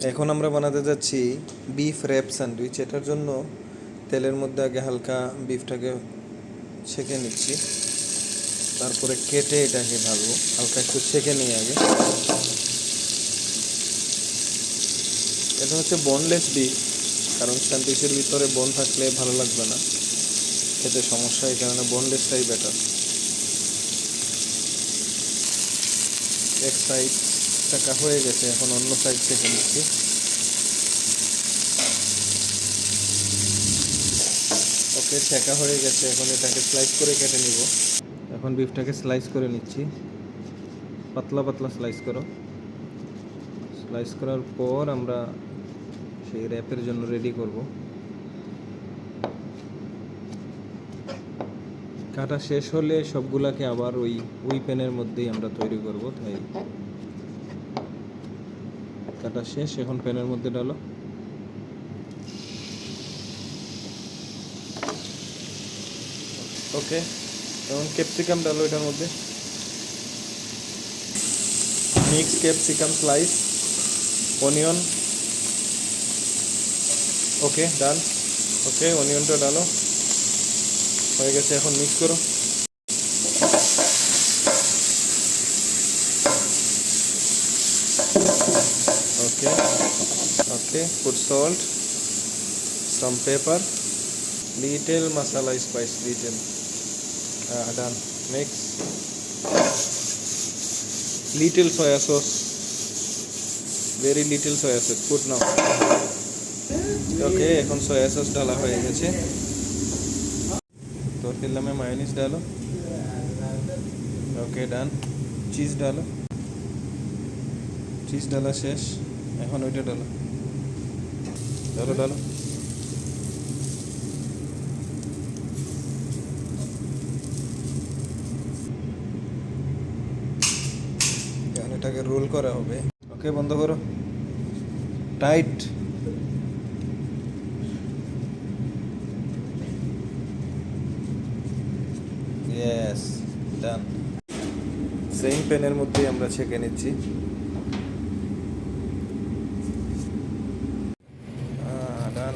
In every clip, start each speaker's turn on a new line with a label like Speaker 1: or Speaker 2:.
Speaker 1: এখন আমরা বানাতে যাচ্ছি বিফ র্যাপ স্যান্ডউইচ। এটার জন্য তেলের মধ্যে আগে হালকা বিফটাকে ছেঁকে নিচ্ছি, তারপরে কেটে এটাকে ঢালবো। হালকা একটু ছেঁকে নিই আগে। এটা হচ্ছে বোনলেস বিফ, কারণ স্যান্ডউইচের ভিতরে বোন থাকলে ভালো লাগবে না, খেতে সমস্যা, এই কারণে বোনলেসটাই বেটার। এক সাইড টাকা হয়ে গেছে, এখন অন্য সাইড ছেঁকে নিচ্ছি। ওকে, ছেঁকা হয়ে গেছে, এখন এটাকে স্লাইস করে কেটে নিব। এখন বিফটাকে স্লাইস করে নিচ্ছি, পাতলা পাতলা স্লাইস করো। স্লাইস করার পর আমরা সেই র্যাপের জন্য রেডি করব। কাটা শেষ হলে সবগুলাকে আবার ওই প্যানের মধ্যেই আমরা তৈরি করব। তাই কাটা শেষ, এখন প্যানের মধ্যে ডালো। ওকে, এখন ক্যাপসিকাম ডালো এটার মধ্যে। Mix capsicum slice, onion. Okay, done. Okay, অনিয়নটা ডালো, হয়ে গেছে, এখন মিক্স করো। ওকে ওকে, put salt, some pepper, little masala spice, little. Done. Mix. Little soya sauce, very little soya sauce. Put now. Okay, এখন soya sauce ডালা হয়ে গেছে। তরকারির में মায়োনিজ डालो। ওকে, ডান। চিজ ডালো, চিজ ডালা শেষ, এখন ওইটা ডালো। ডালো ডালো। এখন এটাকে রোল করা হবে। ওকে, বন্ধ করো, টাইট। ইয়েস, ডান। সেম প্যানের মধ্যেই আমরা ছেঁকে নিচ্ছি। ডান,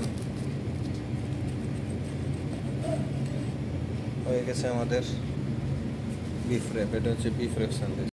Speaker 1: হয়ে গেছে আমাদের বিফ র্যাপ। এটা হচ্ছে বিফ র্যাপ স্যান্ডউইচ।